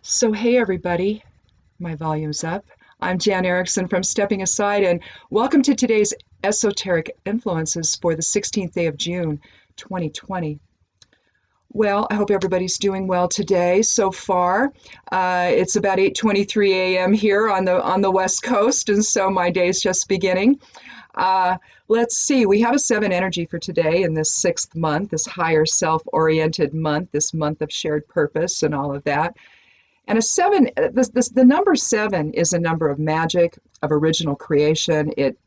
So, hey everybody, my volume's up. I'm Jan Erickson from Stepping Aside, and welcome to today's Esoteric Influences for the 16th day of June, 2020. Well, I hope everybody's doing well today so far. It's about 8:23 a.m. here on the West Coast, and so my day's just beginning. Let's see, we have a 7 energy for today in this 6th month, this higher self-oriented month, this month of shared purpose and all of that. And a 7, the number 7 is a number of magic, of original creation. It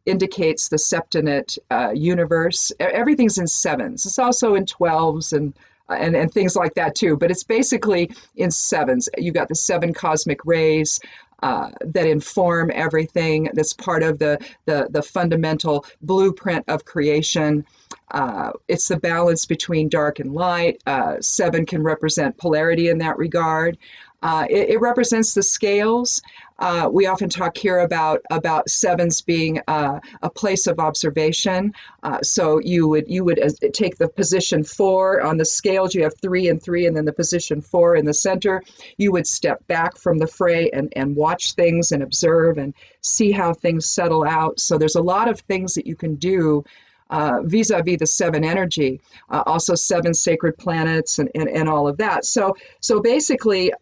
indicates the septonate universe. Everything's in 7s. It's also in 12s and things like that too. But it's basically in 7s. You've got the 7 cosmic rays that inform everything. That's part of the fundamental blueprint of creation. It's the balance between dark and light. 7 can represent polarity in that regard. It represents the scales. We often talk here about 7s being a place of observation. So you would take the position 4 on the scales. You have 3 and 3, and then the position 4 in the center. You would step back from the fray and watch things and observe and see how things settle out. So there's a lot of things that you can do vis-a-vis the 7 energy, also 7 sacred planets and all of that. So basically,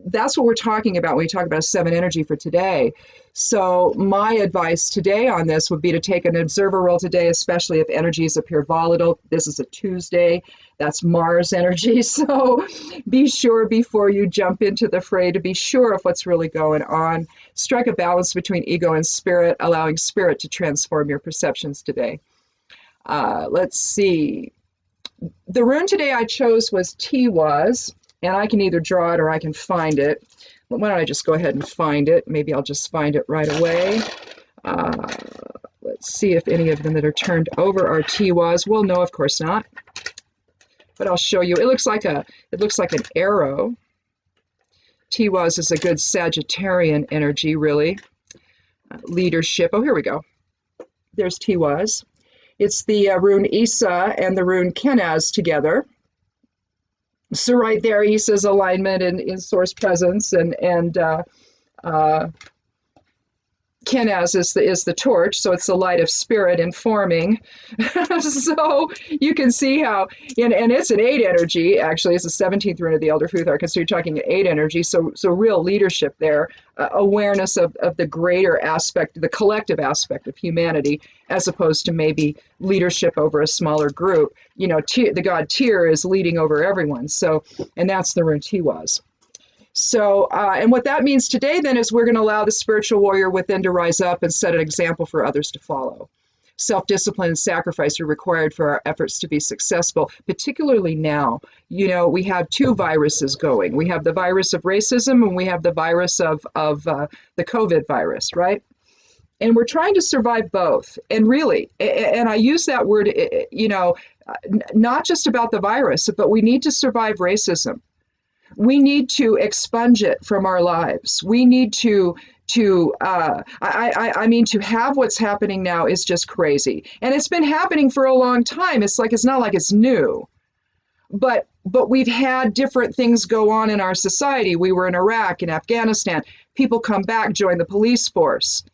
that's what we're talking about when we talk about 7 energy for today. So my advice today on this would be to take an observer role today, especially if energies appear volatile. This is a Tuesday. That's Mars energy. So be sure before you jump into the fray to be sure of what's really going on. Strike a balance between ego and spirit, allowing spirit to transform your perceptions today. Let's see. The rune today I chose was Tiwaz, and I can either draw it or I can find it. Why don't I just go ahead and find it? Maybe I'll just find it right away. Let's see if any of them that are turned over are Tiwaz. Well, no, of course not. But I'll show you. It looks like an arrow. Tiwaz is a good Sagittarian energy, really. Leadership. Oh, here we go. There's Tiwaz. It's the rune Isa and the rune Kenaz together. So right there, Isa's alignment in source presence, and Kenaz is the torch, so it's the light of spirit informing. So you can see how, and it's an 8 energy, actually. It's the 17th rune of the Elder Futhark, so you're talking 8 energy, so real leadership there, awareness of the greater aspect, the collective aspect of humanity, as opposed to maybe leadership over a smaller group. The god Tyr is leading over everyone, so, and that's the rune Tiwaz. So, and what that means today then is we're going to allow the spiritual warrior within to rise up and set an example for others to follow. Self-discipline and sacrifice are required for our efforts to be successful, particularly now. We have 2 viruses going. We have the virus of racism and we have the virus of the COVID virus, right? And we're trying to survive both. And really, and I use that word, not just about the virus, but we need to survive racism. We need to expunge it from our lives. We need to have what's happening now is just crazy. And it's been happening for a long time. It's not like it's new. But we've had different things go on in our society. We were in Iraq and Afghanistan. People come back, join the police force.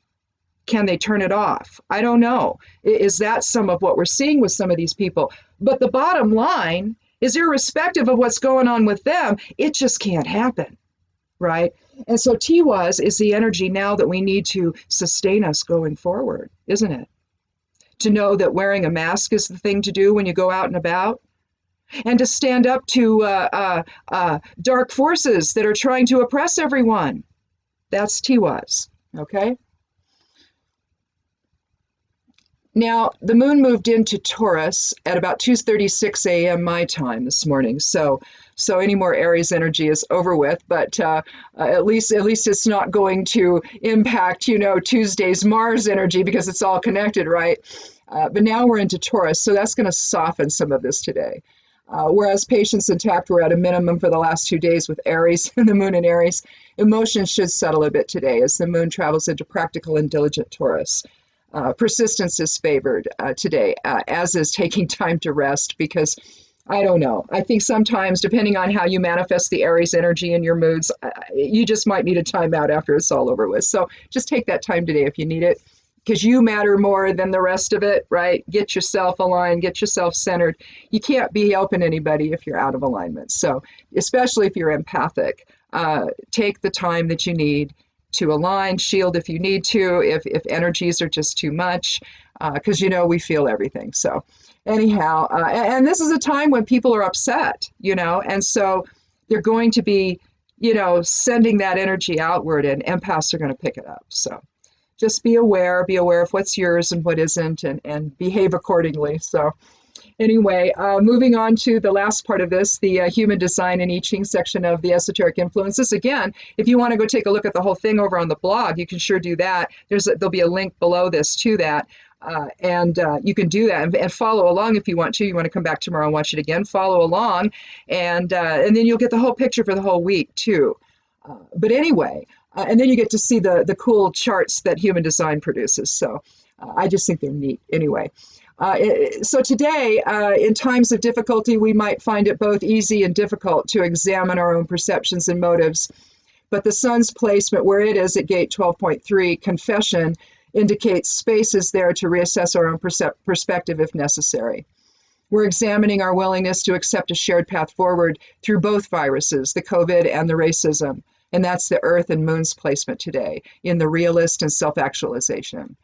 Can they turn it off? I don't know. Is that some of what we're seeing with some of these people? But the bottom line is, irrespective of what's going on with them, it just can't happen, right? And so Tiwaz is the energy now that we need to sustain us going forward, isn't it? To know that wearing a mask is the thing to do when you go out and about, and to stand up to dark forces that are trying to oppress everyone. That's Tiwaz, okay? Now, the moon moved into Taurus at about 2:36 a.m. my time this morning. So any more Aries energy is over with, but at least it's not going to impact, Tuesday's Mars energy, because it's all connected, right? But now we're into Taurus, so that's going to soften some of this today. Whereas patience and tact were at a minimum for the last 2 days with Aries and the moon in Aries, emotions should settle a bit today as the moon travels into practical and diligent Taurus. Persistence is favored today, as is taking time to rest, because I don't know. I think sometimes, depending on how you manifest the Aries energy in your moods, you just might need a timeout after it's all over with. So just take that time today if you need it, because you matter more than the rest of it, right? Get yourself aligned, get yourself centered. You can't be helping anybody if you're out of alignment. So, especially if you're empathic, take the time that you need to align, shield if you need to, if energies are just too much, because we feel everything. So, anyhow, and this is a time when people are upset, and so they're going to be, sending that energy outward, and empaths are going to pick it up. So just be aware of what's yours and what isn't, and behave accordingly. So anyway, moving on to the last part of this, the human design and I Ching section of the esoteric influences. Again, if you want to go take a look at the whole thing over on the blog, you can sure do that. There'll be a link below this to that. And you can do that and follow along if you want to. You want to come back tomorrow and watch it again, follow along, and then you'll get the whole picture for the whole week too. But anyway, and then you get to see the cool charts that human design produces. So I just think they're neat. Anyway, so today, in times of difficulty, we might find it both easy and difficult to examine our own perceptions and motives. But the sun's placement, where it is at gate 12.3, confession, indicates space is there to reassess our own perspective if necessary. We're examining our willingness to accept a shared path forward through both viruses, the COVID and the racism. And that's the Earth and Moon's placement today in the realist and self-actualization.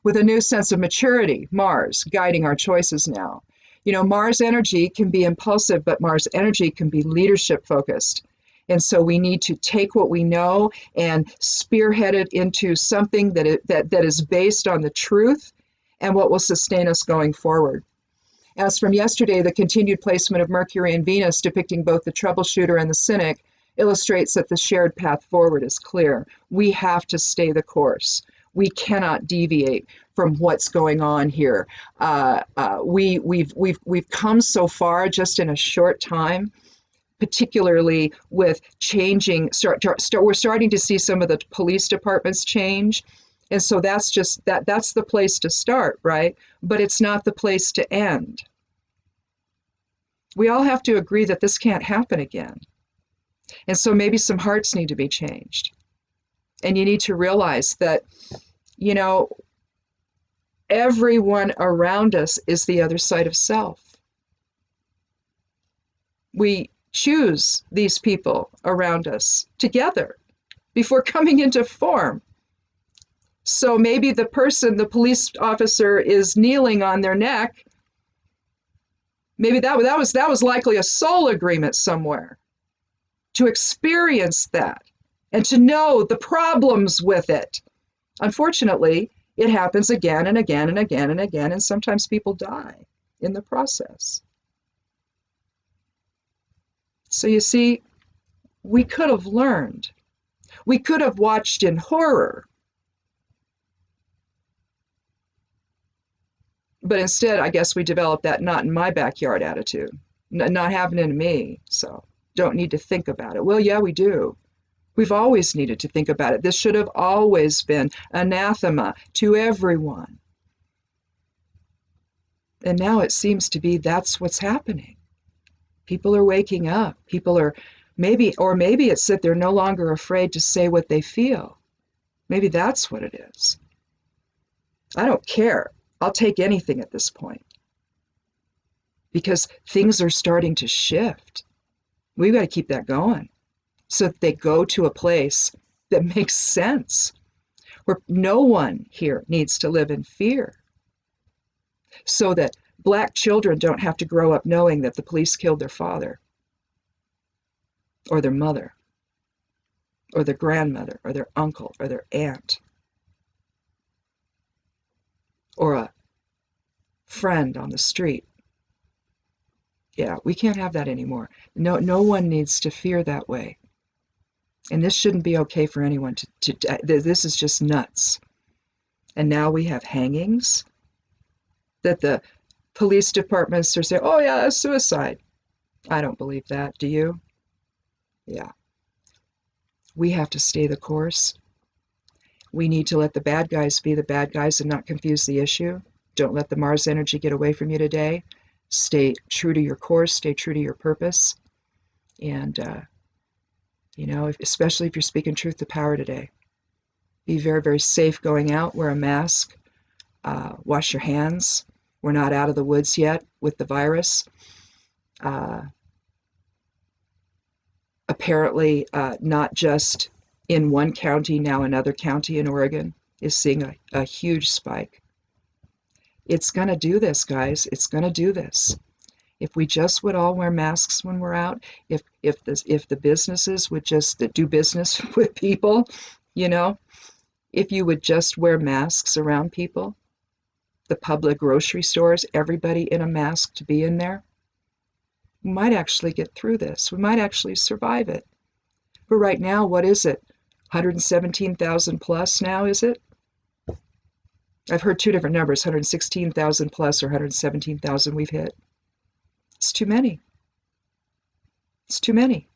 With a new sense of maturity, Mars guiding our choices now. Mars energy can be impulsive, but Mars energy can be leadership focused. And so we need to take what we know and spearhead it into something that is based on the truth and what will sustain us going forward. As from yesterday, the continued placement of Mercury and Venus depicting both the troubleshooter and the cynic illustrates that the shared path forward is clear. We have to stay the course. We cannot deviate from what's going on here. We've come so far just in a short time, particularly with changing. We're starting to see some of the police departments change, and so that's the place to start, right? But it's not the place to end. We all have to agree that this can't happen again, and so maybe some hearts need to be changed, and you need to realize that everyone around us is the other side of self. We choose these people around us together before coming into form. So maybe the police officer is kneeling on their neck. Maybe that was likely a soul agreement somewhere to experience that and to know the problems with it. Unfortunately, it happens again and again and again and again, and sometimes people die in the process. So you see, we could have learned. We could have watched in horror. But instead, I guess we developed that not in my backyard attitude, not happening to me, so don't need to think about it. Well, yeah, we do. We've always needed to think about it. This should have always been anathema to everyone. And now it seems to be that's what's happening. People are waking up. People are maybe it's that they're no longer afraid to say what they feel. Maybe that's what it is. I don't care. I'll take anything at this point. Because things are starting to shift. We've got to keep that going so that they go to a place that makes sense, where no one here needs to live in fear, so that Black children don't have to grow up knowing that the police killed their father or their mother or their grandmother or their uncle or their aunt or a friend on the street. Yeah, we can't have that anymore. No one needs to fear that way. And this shouldn't be okay for anyone this is just nuts. And now we have hangings that the police departments are saying, oh yeah, that's suicide. I don't believe that. Do you? Yeah. We have to stay the course. We need to let the bad guys be the bad guys and not confuse the issue. Don't let the Mars energy get away from you today. Stay true to your course, stay true to your purpose. And, especially if you're speaking truth to power today, be very, very safe going out. Wear a mask. Wash your hands. We're not out of the woods yet with the virus. Apparently, not just in one county, now another county in Oregon is seeing a huge spike. It's going to do this, guys. It's going to do this. If we just would all wear masks when we're out, if the businesses would just that do business with people, if you would just wear masks around people, the public grocery stores, everybody in a mask to be in there, we might actually get through this. We might actually survive it. But right now, what is it? 117,000 plus now, is it? I've heard two different numbers, 116,000 plus or 117,000 we've hit. It's too many. It's too many.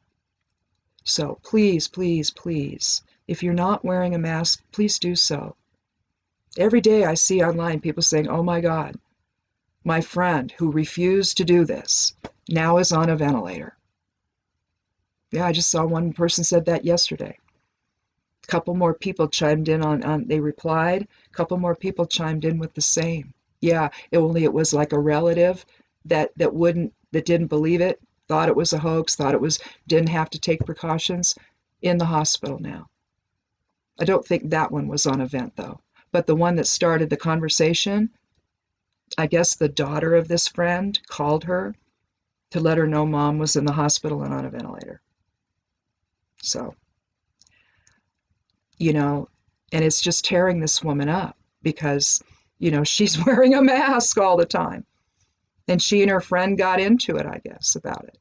So please, please, please, if you're not wearing a mask, please do so. Every day I see online people saying, oh my God, my friend who refused to do this now is on a ventilator. Yeah, I just saw one person said that yesterday. A couple more people chimed in they replied. A couple more people chimed in with the same. Yeah, it was like a relative that didn't believe it, thought it was a hoax, didn't have to take precautions, in the hospital now. I don't think that one was on a vent though. But the one that started the conversation, I guess the daughter of this friend called her to let her know mom was in the hospital and on a ventilator. So, and it's just tearing this woman up because, she's wearing a mask all the time. And she and her friend got into it, I guess, about it.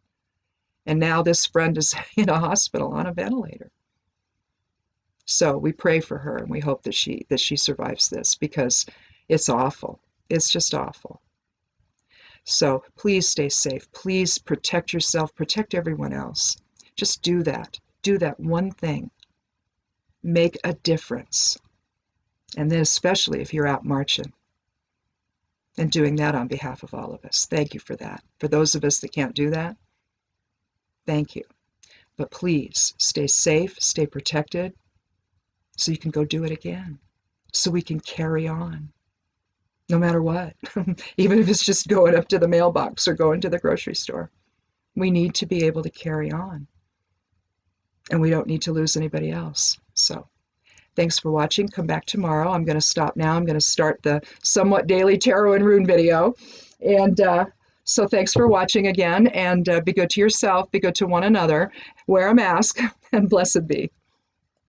And now this friend is in a hospital on a ventilator. So we pray for her and we hope that she survives this because it's awful. It's just awful. So please stay safe. Please protect yourself, protect everyone else. Just do that. Do that one thing. Make a difference. And then especially if you're out marching and doing that on behalf of all of us. Thank you for that. For those of us that can't do that, thank you. But please stay safe, stay protected, so you can go do it again, so we can carry on, no matter what, even if it's just going up to the mailbox or going to the grocery store. We need to be able to carry on, and we don't need to lose anybody else. So thanks for watching. Come back tomorrow. I'm going to stop now. I'm going to start the somewhat daily tarot and rune video. And so thanks for watching again, and be good to yourself, be good to one another, wear a mask, and blessed be.